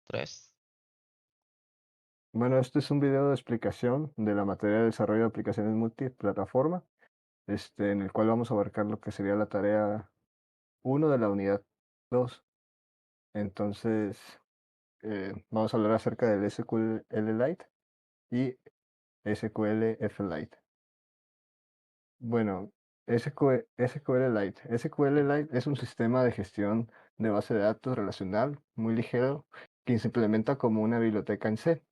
3. Bueno, este es un video de explicación de la materia de desarrollo de aplicaciones multiplataforma, en el cual vamos a abarcar lo que sería la tarea 1 de la unidad 2. Entonces, vamos a hablar acerca del SQLite y SQLite. Bueno, SQLite es un sistema de gestión de base de datos relacional muy ligero que se implementa como una biblioteca en C.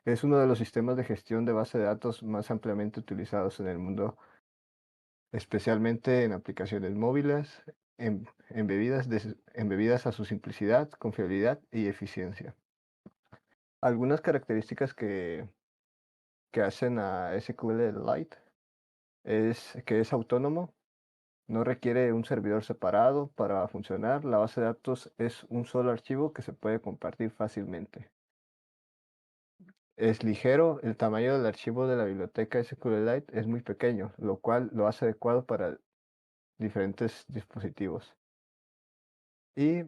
Es uno de los sistemas de gestión de base de datos más ampliamente utilizados en el mundo, especialmente en aplicaciones móviles, embebidas a su simplicidad, confiabilidad y eficiencia. Algunas características que hacen a SQLite es que es autónomo, no requiere un servidor separado para funcionar, la base de datos es un solo archivo que se puede compartir fácilmente. Es ligero, el tamaño del archivo de la biblioteca SQLite es muy pequeño, lo cual lo hace adecuado para diferentes dispositivos. Y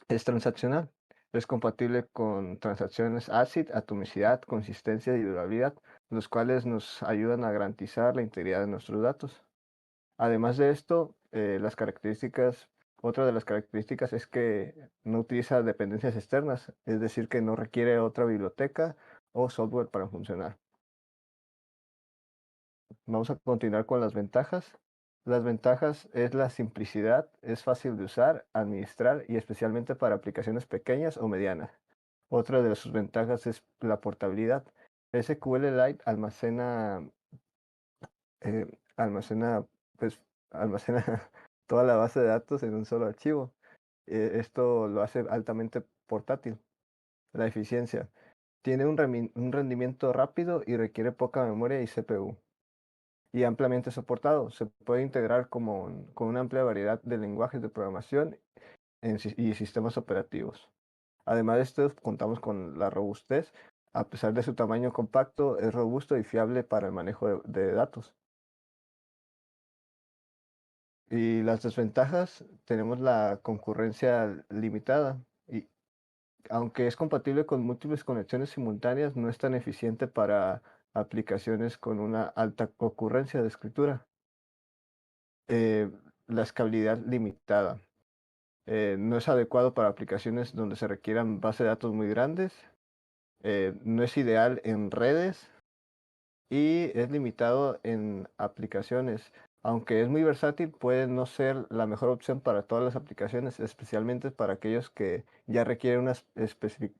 es transaccional. Es compatible con transacciones ACID, atomicidad, consistencia y durabilidad, los cuales nos ayudan a garantizar la integridad de nuestros datos. Además de esto, otra de las características es que no utiliza dependencias externas, es decir, que no requiere otra biblioteca o software para funcionar. Vamos a continuar con las ventajas. Las ventajas es la simplicidad, es fácil de usar, administrar y especialmente para aplicaciones pequeñas o medianas. Otra de sus ventajas es la portabilidad. SQLite eh, almacena, pues, almacena toda la base de datos en un solo archivo. Esto lo hace altamente portátil. La eficiencia. Tiene un rendimiento rápido y requiere poca memoria y CPU. Y ampliamente soportado. Se puede integrar con una amplia variedad de lenguajes de programación y sistemas operativos. Además de esto, contamos con la robustez. A pesar de su tamaño compacto, es robusto y fiable para el manejo de datos. Y las desventajas, tenemos la concurrencia limitada. Y aunque es compatible con múltiples conexiones simultáneas, no es tan eficiente para aplicaciones con una alta concurrencia de escritura. Eh, la escalabilidad limitada. No es adecuado para aplicaciones donde se requieran bases de datos muy grandes. No es ideal en redes y es limitado en aplicaciones. Aunque es muy versátil, puede no ser la mejor opción para todas las aplicaciones, especialmente para aquellos que ya requieren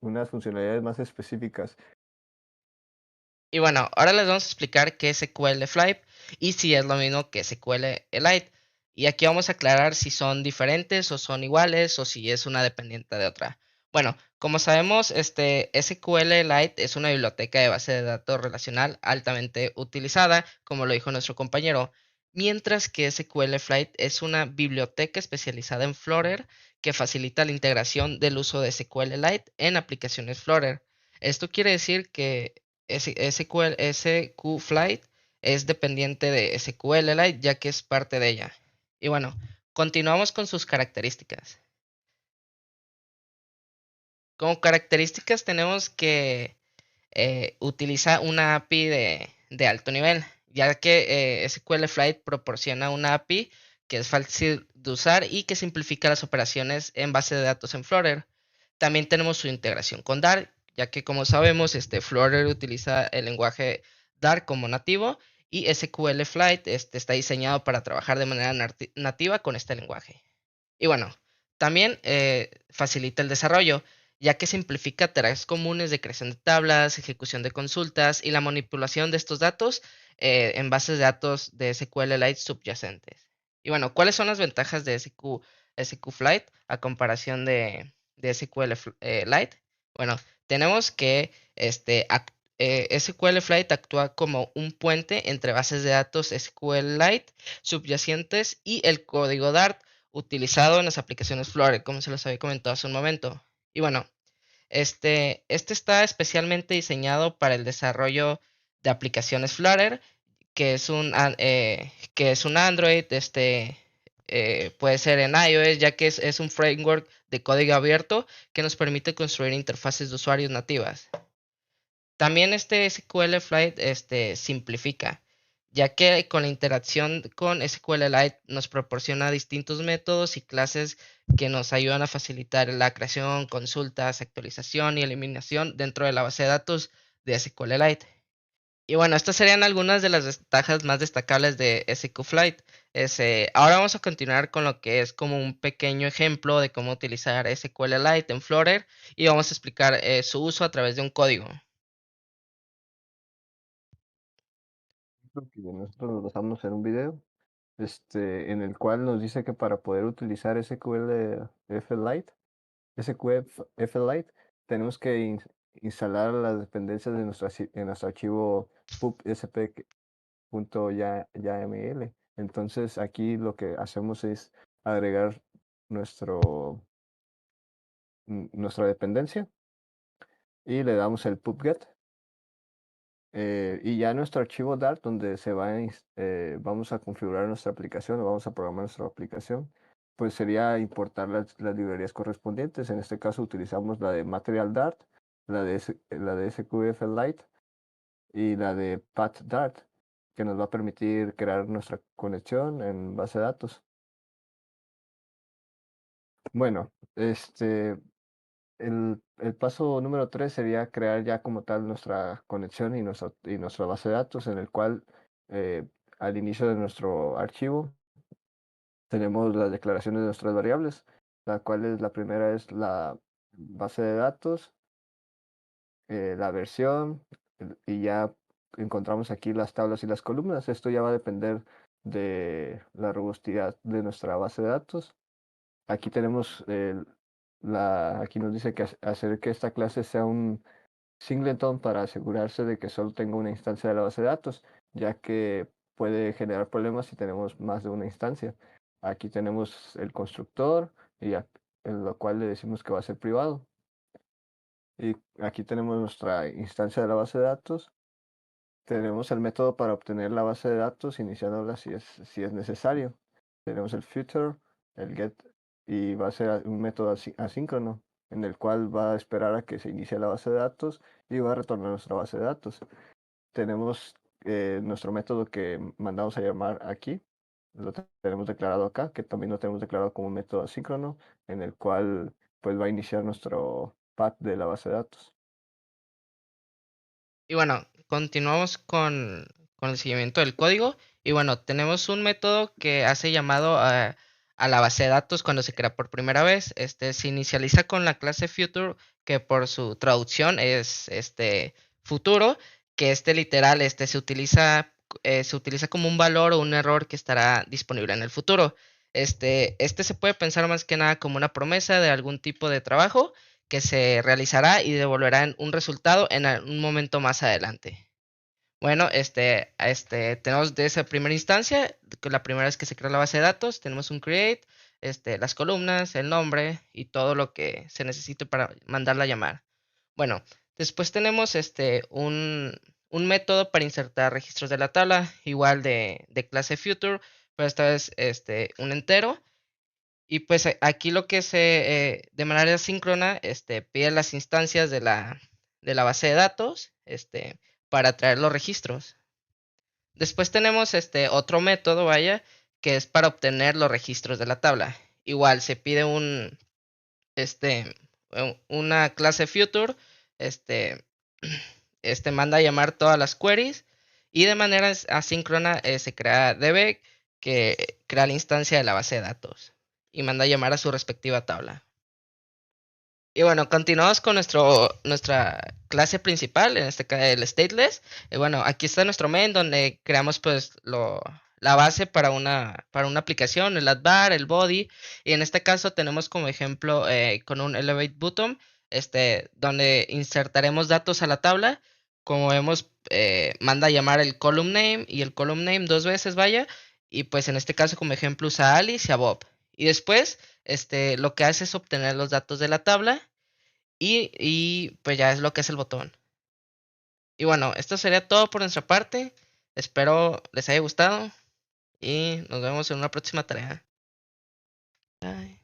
unas funcionalidades más específicas. Y bueno, ahora les vamos a explicar qué es SQLite y si es lo mismo que SQLite. Y aquí vamos a aclarar si son diferentes o son iguales o si es una dependiente de otra. Bueno, como sabemos, SQLite es una biblioteca de base de datos relacional altamente utilizada, como lo dijo nuestro compañero, mientras que SQLite es una biblioteca especializada en Flutter que facilita la integración del uso de SQLite en aplicaciones Flutter. Esto quiere decir que SQFlight es dependiente de SQLite ya que es parte de ella. Y bueno, continuamos con sus características. Como características tenemos que utiliza una API de alto nivel, ya que SQLite proporciona una API que es fácil de usar y que simplifica las operaciones en base de datos en Flutter. También tenemos su integración con Dart, ya que como sabemos, Flutter utiliza el lenguaje Dart como nativo y SQLite está diseñado para trabajar de manera nativa con este lenguaje. Y bueno, también facilita el desarrollo, ya que simplifica tareas comunes de creación de tablas, ejecución de consultas y la manipulación de estos datos en bases de datos de SQLite subyacentes. Y bueno, ¿cuáles son las ventajas de SQLite a comparación de SQLite? Bueno, tenemos que SQLite actúa como un puente entre bases de datos SQLite subyacentes y el código Dart utilizado en las aplicaciones Flutter, como se los había comentado hace un momento. Y bueno, este está especialmente diseñado para el desarrollo de aplicaciones Flutter, que es un Android puede ser en iOS, ya que es un framework de código abierto que nos permite construir interfaces de usuarios nativas. También este SQLite simplifica, ya que con la interacción con SQLite nos proporciona distintos métodos y clases que nos ayudan a facilitar la creación, consultas, actualización y eliminación dentro de la base de datos de SQLite. Y bueno, estas serían algunas de las ventajas más destacables de SQLite. Ahora vamos a continuar con lo que es como un pequeño ejemplo de cómo utilizar SQLite en Flutter y vamos a explicar su uso a través de un código. Lo que nosotros nos basamos en un video, en el cual nos dice que para poder utilizar SQLite, tenemos que instalar las dependencias de en nuestro archivo pub.sp.yaml. Entonces aquí lo que hacemos es agregar nuestra dependencia y le damos el pubget. Y ya nuestro archivo Dart, donde vamos a configurar nuestra aplicación o vamos a programar nuestra aplicación, pues sería importar las librerías correspondientes. En este caso utilizamos la de Material Dart, la de SQFLite y la de PathDart, que nos va a permitir crear nuestra conexión en base de datos. Bueno, el paso número 3 sería crear ya como tal nuestra conexión y nuestra base de datos, en el cual al inicio de nuestro archivo tenemos las declaraciones de nuestras variables, la primera es la base de datos, la versión, y ya encontramos aquí las tablas y las columnas. Esto ya va a depender de la robusteidad de nuestra base de datos. Aquí tenemos aquí nos dice que hacer que esta clase sea un singleton para asegurarse de que solo tenga una instancia de la base de datos, ya que puede generar problemas si tenemos más de una instancia. Aquí tenemos el constructor en lo cual le decimos que va a ser privado. Y aquí tenemos nuestra instancia de la base de datos. Tenemos el método para obtener la base de datos, iniciándola si es necesario. Tenemos el future, el get, y va a ser un método asíncrono, en el cual va a esperar a que se inicie la base de datos y va a retornar nuestra base de datos. Tenemos nuestro método que mandamos a llamar aquí, tenemos declarado acá, que también lo tenemos declarado como un método asíncrono, en el cual pues va a iniciar nuestro path de la base de datos. Y bueno, continuamos con el seguimiento del código. Y bueno, tenemos un método que hace llamado a la base de datos cuando se crea por primera vez. Se inicializa con la clase future, que por su traducción es futuro, que literal se utiliza como un valor o un error que estará disponible en el futuro. Se puede pensar más que nada como una promesa de algún tipo de trabajo que se realizará y devolverá un resultado en un momento más adelante. Bueno, tenemos de esa primera instancia, la primera vez que se crea la base de datos, tenemos un create, las columnas, el nombre y todo lo que se necesite para mandarla a llamar. Bueno, después tenemos un método para insertar registros de la tabla, igual de clase future, pero esta vez un entero. Y pues aquí lo que de manera síncrona, pide las instancias de la base de datos, para traer los registros. Después tenemos otro método, vaya, que es para obtener los registros de la tabla. Igual se pide una clase future, este, manda a llamar todas las queries y de manera asíncrona se crea db que crea la instancia de la base de datos y manda a llamar a su respectiva tabla. Y bueno, continuamos con nuestra clase principal, en este caso el stateless. Y bueno, aquí está nuestro main donde creamos pues la base para una aplicación, el advar, el body. Y en este caso tenemos como ejemplo con un elevate button, donde insertaremos datos a la tabla. Como vemos, manda a llamar el column name y el column name dos veces, vaya. Y pues en este caso como ejemplo usa Alice y a Bob. Y después lo que hace es obtener los datos de la tabla y pues ya es lo que es el botón. Y bueno, esto sería todo por nuestra parte. Espero les haya gustado y nos vemos en una próxima tarea. Bye.